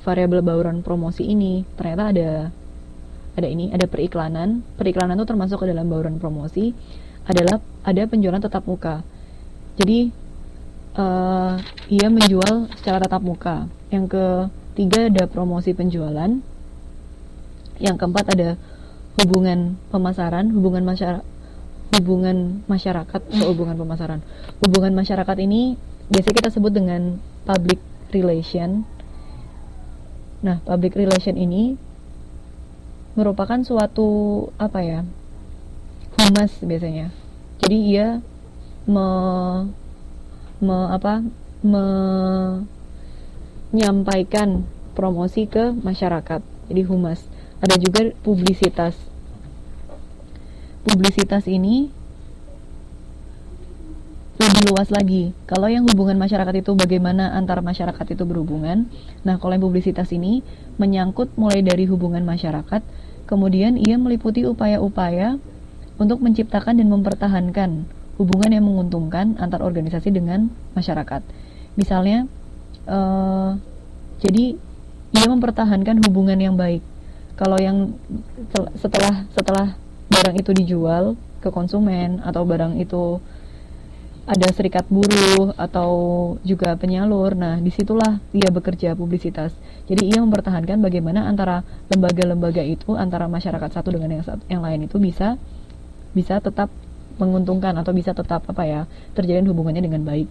variabel bauran promosi ini ternyata ada periklanan. Periklanan itu termasuk ke dalam bauran promosi. Ada penjualan tatap muka. Jadi ia menjual secara tatap muka. Yang ketiga ada promosi penjualan. Yang keempat ada hubungan pemasaran, hubungan masyarakat. Hubungan masyarakat ini biasanya kita sebut dengan public relation. Nah, public relation ini merupakan suatu humas biasanya. Jadi ia menyampaikan promosi ke masyarakat. Jadi humas. Ada juga publisitas. Publisitas ini lebih luas lagi. Kalau yang hubungan masyarakat itu bagaimana antar masyarakat itu berhubungan. Nah, kalau yang publisitas ini menyangkut mulai dari hubungan masyarakat, kemudian ia meliputi upaya-upaya untuk menciptakan dan mempertahankan hubungan yang menguntungkan antar organisasi dengan masyarakat. Misalnya, jadi ia mempertahankan hubungan yang baik. Kalau yang setelah barang itu dijual ke konsumen atau barang itu ada serikat buruh atau juga penyalur, nah disitulah ia bekerja publisitas. Jadi ia mempertahankan bagaimana antara lembaga-lembaga itu, antara masyarakat satu dengan yang lain itu bisa tetap menguntungkan atau bisa tetap terjalin hubungannya dengan baik.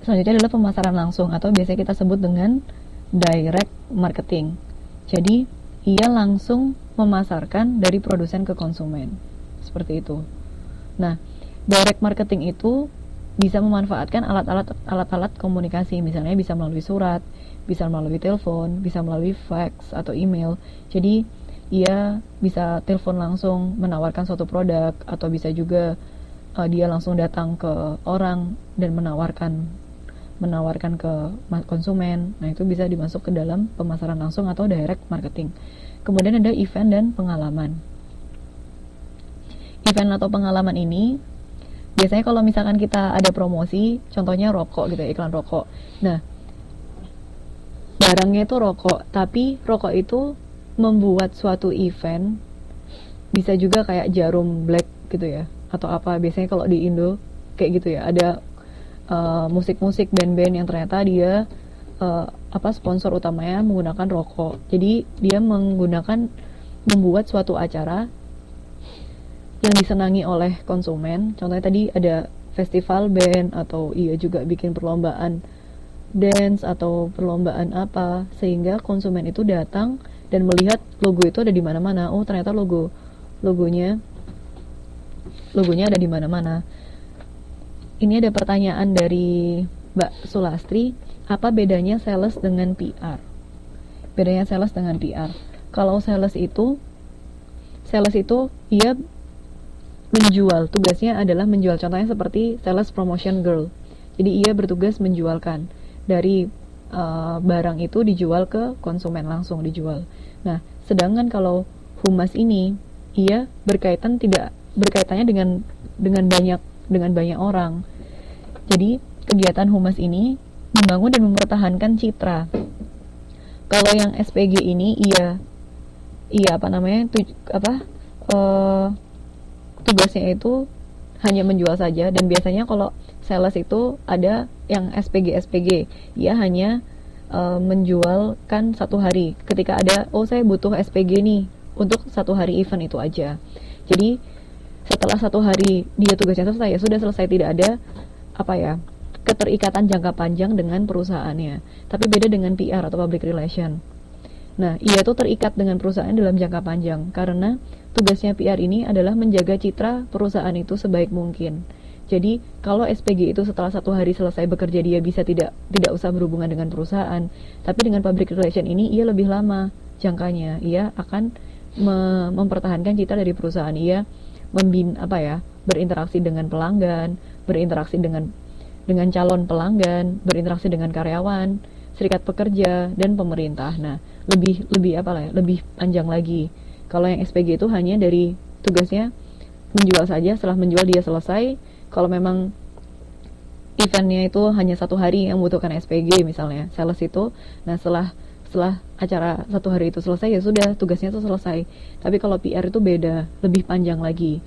Selanjutnya adalah pemasaran langsung atau biasanya kita sebut dengan direct marketing. Jadi ia langsung memasarkan dari produsen ke konsumen. Seperti itu. Nah, direct marketing itu bisa memanfaatkan alat-alat komunikasi, misalnya bisa melalui surat, bisa melalui telepon, bisa melalui fax atau email. Jadi ia bisa telepon langsung menawarkan suatu produk, atau bisa juga dia langsung datang ke orang dan menawarkan ke konsumen. Nah, itu bisa dimasuk ke dalam pemasaran langsung atau direct marketing. Kemudian ada event dan pengalaman. Event atau pengalaman ini biasanya kalau misalkan kita ada promosi, contohnya rokok gitu ya, iklan rokok. Nah, barangnya itu rokok, tapi rokok itu membuat suatu event, bisa juga kayak Jarum Black gitu ya, atau apa, biasanya kalau di Indo kayak gitu ya, ada musik-musik band-band yang ternyata dia sponsor utamanya menggunakan rokok. Jadi dia membuat suatu acara yang disenangi oleh konsumen. Contohnya tadi ada festival band, atau ia juga bikin perlombaan dance atau perlombaan apa, sehingga konsumen itu datang dan melihat logo itu ada di mana-mana. Oh, ternyata logonya ada di mana-mana. Ini ada pertanyaan dari Mbak Sulastri, apa bedanya sales dengan PR? Bedanya sales dengan PR. Kalau sales itu ia menjual, tugasnya adalah menjual. Contohnya seperti sales promotion girl. Jadi ia bertugas menjualkan dari barang itu dijual ke konsumen, langsung dijual. Nah, sedangkan kalau humas ini ia berkaitannya dengan banyak orang. Jadi kegiatan humas ini membangun dan mempertahankan citra. Kalau yang SPG ini tugasnya itu hanya menjual saja, dan biasanya kalau sales itu ada yang SPG, ia hanya menjualkan satu hari. Ketika ada, saya butuh SPG nih untuk satu hari event, itu aja. Jadi setelah satu hari dia tugasnya selesai, ya sudah selesai, tidak ada keterikatan jangka panjang dengan perusahaannya. Tapi beda dengan PR atau public relation. Nah, ia tuh terikat dengan perusahaan dalam jangka panjang, karena tugasnya PR ini adalah menjaga citra perusahaan itu sebaik mungkin. Jadi kalau SPG itu setelah satu hari selesai bekerja, dia bisa tidak usah berhubungan dengan perusahaan. Tapi dengan public relation ini ia lebih lama jangkanya. Ia akan mempertahankan citra dari perusahaan. Ia berinteraksi dengan pelanggan, berinteraksi dengan calon pelanggan, berinteraksi dengan karyawan, serikat pekerja, dan pemerintah. Nah, lebih panjang lagi. Kalau yang SPG itu hanya dari tugasnya menjual saja, setelah menjual dia selesai. Kalau memang eventnya itu hanya 1 hari yang membutuhkan SPG misalnya, sales itu. Nah, setelah acara 1 hari itu selesai, ya sudah, tugasnya itu selesai. Tapi kalau PR itu beda, lebih panjang lagi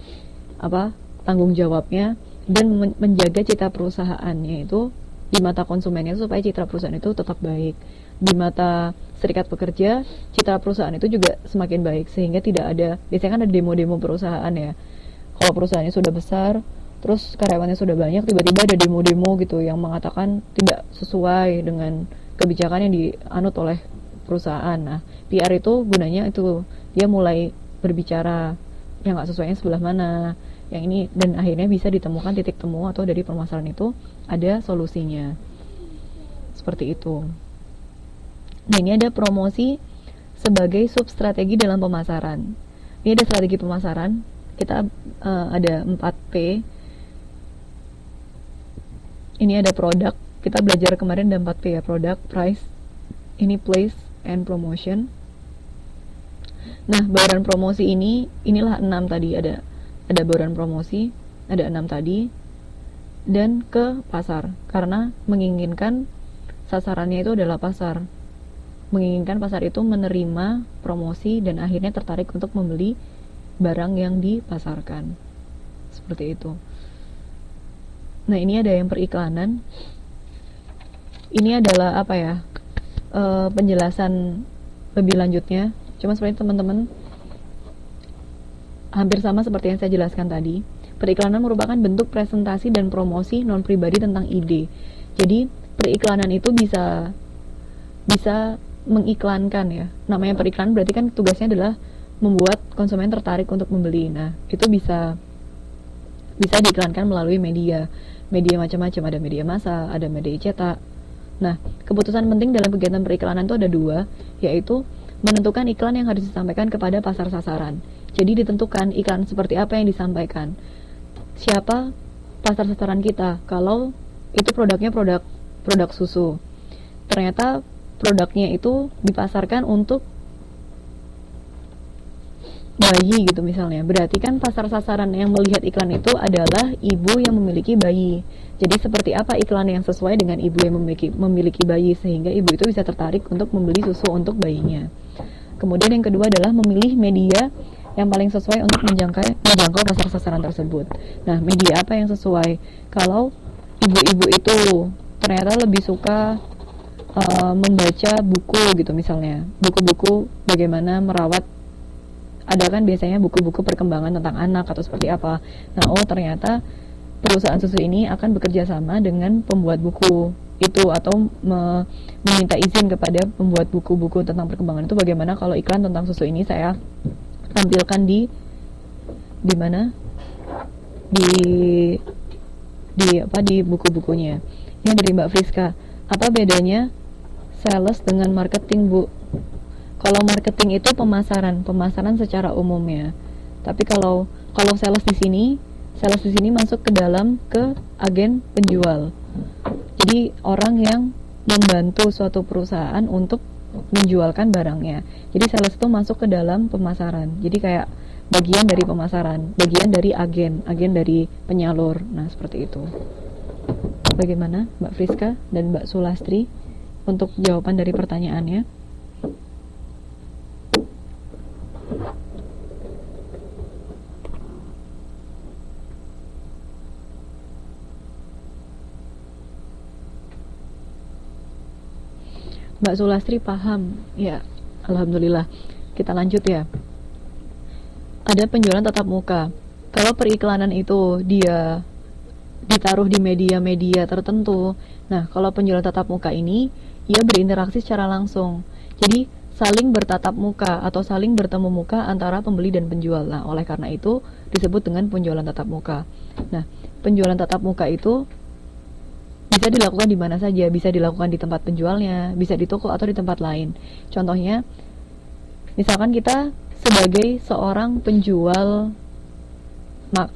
tanggung jawabnya, dan menjaga citra perusahaannya itu di mata konsumennya, supaya citra perusahaan itu tetap baik. Di mata serikat pekerja, citra perusahaan itu juga semakin baik, sehingga tidak ada, biasanya kan ada demo-demo perusahaan ya. Kalau perusahaannya sudah besar, terus karyawannya sudah banyak, tiba-tiba ada demo-demo gitu yang mengatakan tidak sesuai dengan kebijakan yang dianut oleh perusahaan. Nah, PR itu gunanya itu, dia mulai berbicara yang nggak sesuainya sebelah mana, yang ini, dan akhirnya bisa ditemukan titik temu, atau dari permasalahan itu ada solusinya. Seperti itu. Nah, ini ada promosi sebagai substrategi dalam pemasaran. Ini ada strategi pemasaran. Kita ada 4P. Ini ada produk. Kita belajar kemarin ada 4P ya, product, price, ini place, and promotion. Nah, bauran promosi inilah 6 tadi, ada bauran promosi, ada 6 tadi, dan ke pasar, karena menginginkan sasarannya itu adalah pasar, menginginkan pasar itu menerima promosi dan akhirnya tertarik untuk membeli barang yang dipasarkan, seperti itu. Nah, ini ada yang periklanan. Ini adalah penjelasan lebih lanjutnya. Cuma sebenarnya teman-teman hampir sama seperti yang saya jelaskan tadi. Periklanan merupakan bentuk presentasi dan promosi non-pribadi tentang ide. Jadi periklanan itu bisa mengiklankan ya. Namanya periklanan berarti kan tugasnya adalah membuat konsumen tertarik untuk membeli. Nah, itu bisa diiklankan melalui media macam-macam. Ada media massa, ada media cetak. Nah, keputusan penting dalam kegiatan periklanan itu ada 2, yaitu menentukan iklan yang harus disampaikan kepada pasar sasaran. Jadi ditentukan iklan seperti apa yang disampaikan. Siapa pasar sasaran kita? Kalau itu produknya produk susu, ternyata produknya itu dipasarkan untuk bayi gitu misalnya, berarti kan pasar sasaran yang melihat iklan itu adalah ibu yang memiliki bayi. Jadi seperti apa iklan yang sesuai dengan ibu yang memiliki bayi, sehingga ibu itu bisa tertarik untuk membeli susu untuk bayinya. Kemudian yang kedua adalah memilih media yang paling sesuai untuk menjangkau pasar sasaran tersebut. Nah, media apa yang sesuai? Kalau ibu-ibu itu ternyata lebih suka membaca buku gitu misalnya, buku-buku bagaimana merawat, ada kan biasanya buku-buku perkembangan tentang anak atau seperti apa. Nah, ternyata perusahaan susu ini akan bekerja sama dengan pembuat buku itu, atau meminta izin kepada pembuat buku-buku tentang perkembangan itu, bagaimana kalau iklan tentang susu ini saya tampilkan di mana? Di buku-bukunya. Ini dari Mbak Friska. Apa bedanya sales dengan marketing, Bu? Kalau marketing itu pemasaran secara umumnya. Tapi kalau sales di sini masuk ke agen penjual. Jadi orang yang membantu suatu perusahaan untuk menjualkan barangnya. Jadi sales itu masuk ke dalam pemasaran. Jadi kayak bagian dari pemasaran, bagian dari agen dari penyalur. Nah, seperti itu. Bagaimana Mbak Friska dan Mbak Sulastri untuk jawaban dari pertanyaannya? Mbak Sulastri paham ya, alhamdulillah. Kita lanjut ya. Ada penjualan tatap muka. Kalau periklanan itu dia ditaruh di media-media tertentu, nah kalau penjualan tatap muka ini ia berinteraksi secara langsung. Jadi saling bertatap muka atau saling bertemu muka antara pembeli dan penjual. Nah, oleh karena itu disebut dengan penjualan tatap muka. Nah, penjualan tatap muka itu bisa dilakukan di mana saja, bisa dilakukan di tempat penjualnya, bisa di toko atau di tempat lain. Contohnya, misalkan kita sebagai seorang penjual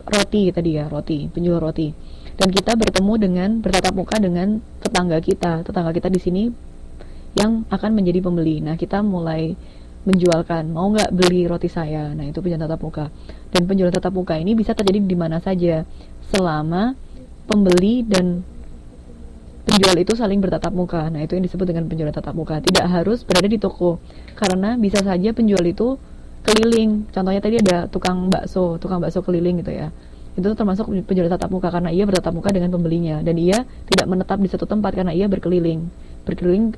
roti tadi ya, penjual roti, dan kita bertatap muka dengan tetangga kita di sini yang akan menjadi pembeli. Nah, kita mulai menjualkan, mau nggak beli roti saya? Nah, itu penjualan tatap muka. Dan penjualan tatap muka ini bisa terjadi di mana saja, selama pembeli dan penjual itu saling bertatap muka. Nah, itu yang disebut dengan penjualan tatap muka. Tidak harus berada di toko, karena bisa saja penjual itu keliling. Contohnya tadi ada tukang bakso keliling gitu ya. Itu termasuk penjualan tatap muka karena ia bertatap muka dengan pembelinya, dan ia tidak menetap di satu tempat karena ia berkeliling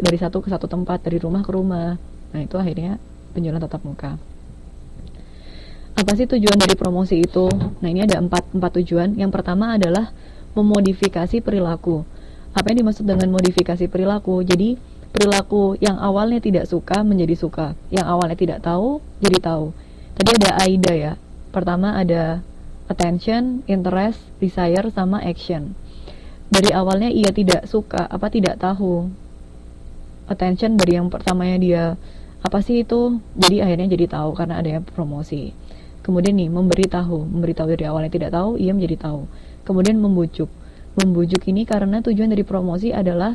dari satu ke satu tempat, dari rumah ke rumah. Nah, itu akhirnya penjualan tatap muka. Apa sih tujuan dari promosi itu? Nah, ini ada empat tujuan. Yang pertama adalah memodifikasi perilaku. Apa yang dimaksud dengan modifikasi perilaku? Jadi, perilaku yang awalnya tidak suka menjadi suka, yang awalnya tidak tahu jadi tahu. Tadi ada AIDA ya. Pertama ada attention, interest, desire, sama action. Dari awalnya ia tidak suka, tidak tahu. Attention dari yang pertamanya dia apa sih itu, jadi akhirnya jadi tahu karena adanya promosi. Kemudian nih memberitahu dari awalnya tidak tahu, ia menjadi tahu. Kemudian membujuk ini karena tujuan dari promosi adalah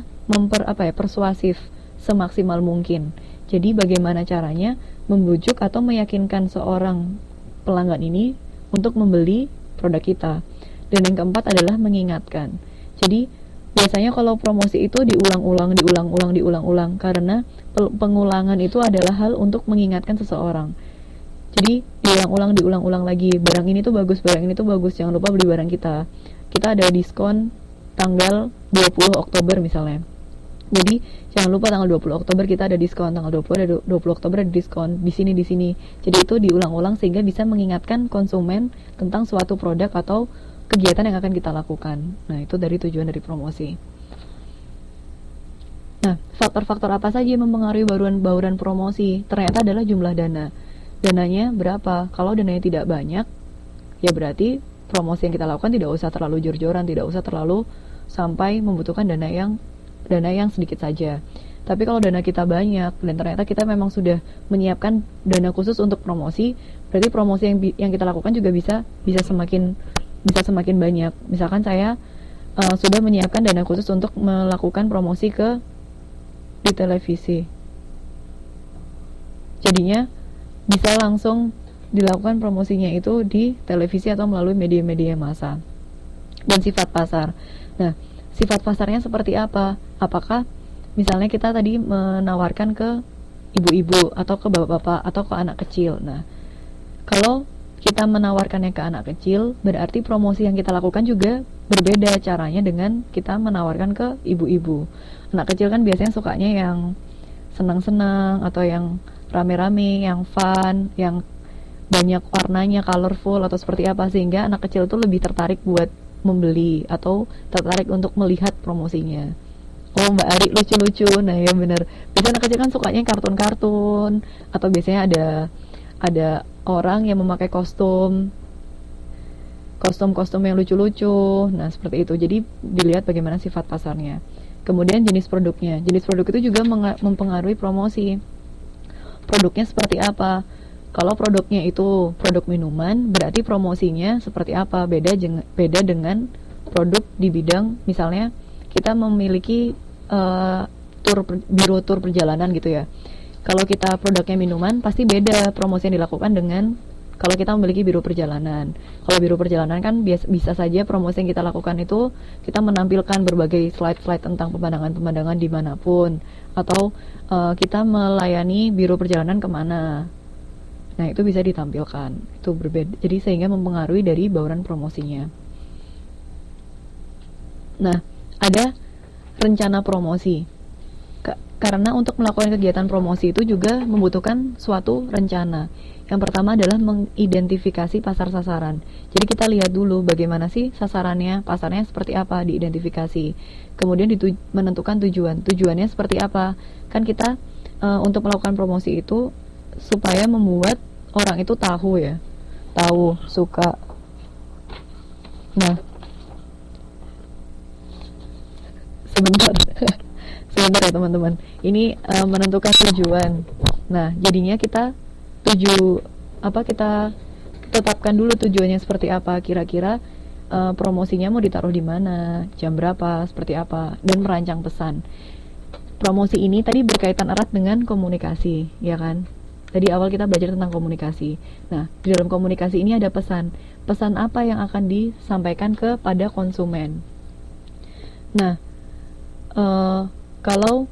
persuasif semaksimal mungkin. Jadi bagaimana caranya membujuk atau meyakinkan seorang pelanggan ini untuk membeli produk kita. Dan yang keempat adalah mengingatkan. Jadi biasanya kalau promosi itu diulang-ulang karena pengulangan itu adalah hal untuk mengingatkan seseorang. Jadi diulang-ulang lagi, barang ini tuh bagus, jangan lupa beli barang kita. Kita ada diskon tanggal 20 Oktober misalnya. Jadi jangan lupa tanggal 20 Oktober kita ada diskon, tanggal 20 Oktober ada diskon di sini. Jadi itu diulang-ulang sehingga bisa mengingatkan konsumen tentang suatu produk atau kegiatan yang akan kita lakukan. Nah, itu dari tujuan dari promosi. Nah, faktor-faktor apa saja yang mempengaruhi bauran promosi? Ternyata adalah jumlah dana. Dananya berapa? Kalau dananya tidak banyak, ya berarti promosi yang kita lakukan tidak usah terlalu jor-joran, tidak usah terlalu sampai membutuhkan dana yang sedikit saja. Tapi kalau dana kita banyak dan ternyata kita memang sudah menyiapkan dana khusus untuk promosi, berarti promosi yang kita lakukan juga bisa semakin banyak. Misalkan saya sudah menyiapkan dana khusus untuk melakukan promosi di televisi. Jadinya bisa langsung dilakukan promosinya itu di televisi atau melalui media-media massa. Dan sifat pasar. Nah, sifat pasarnya seperti apa? Apakah misalnya kita tadi menawarkan ke ibu-ibu atau ke bapak-bapak atau ke anak kecil. Nah, kalau kita menawarkannya ke anak kecil, berarti promosi yang kita lakukan juga berbeda caranya dengan kita menawarkan ke ibu-ibu. Anak kecil kan biasanya sukanya yang senang-senang atau yang rame-rame, yang fun, yang banyak warnanya, colorful atau seperti apa, sehingga anak kecil itu lebih tertarik buat membeli atau tertarik untuk melihat promosinya. Oh, Mbak Ari lucu-lucu. Nah, ya benar. Biasanya anak kecil kan sukanya kartun-kartun, atau biasanya ada orang yang memakai kostum yang lucu-lucu. Nah, seperti itu. Jadi dilihat bagaimana sifat pasarnya. Kemudian jenis produknya. Jenis produk itu juga mempengaruhi promosi. Produknya seperti apa? Kalau produknya itu produk minuman, berarti promosinya seperti apa? Beda dengan produk di bidang, misalnya kita memiliki biro tur perjalanan gitu ya. Kalau kita produknya minuman, pasti beda promosi yang dilakukan dengan kalau kita memiliki biro perjalanan. Kalau biro perjalanan kan bisa saja promosi yang kita lakukan itu kita menampilkan berbagai slide-slide tentang pemandangan-pemandangan dimanapun, atau kita melayani biro perjalanan kemana. Nah, itu bisa ditampilkan. Itu berbeda. Jadi sehingga mempengaruhi dari bauran promosinya. Nah, ada rencana promosi. Karena untuk melakukan kegiatan promosi itu juga membutuhkan suatu rencana. Yang pertama adalah mengidentifikasi pasar sasaran. Jadi kita lihat dulu bagaimana sih sasarannya, pasarnya seperti apa, diidentifikasi. Kemudian menentukan tujuan. Tujuannya seperti apa? Kan kita untuk melakukan promosi itu supaya membuat orang itu tahu, suka. Nah, sebentar ya teman-teman. Ini menentukan tujuan. Nah, jadinya kita tetapkan dulu tujuannya seperti apa. Kira-kira promosinya mau ditaruh di mana, jam berapa, seperti apa, dan merancang pesan. Promosi ini tadi berkaitan erat dengan komunikasi, ya kan? Tadi awal kita belajar tentang komunikasi. Nah, di dalam komunikasi ini ada pesan. Pesan apa yang akan disampaikan kepada konsumen? Nah, uh, kalau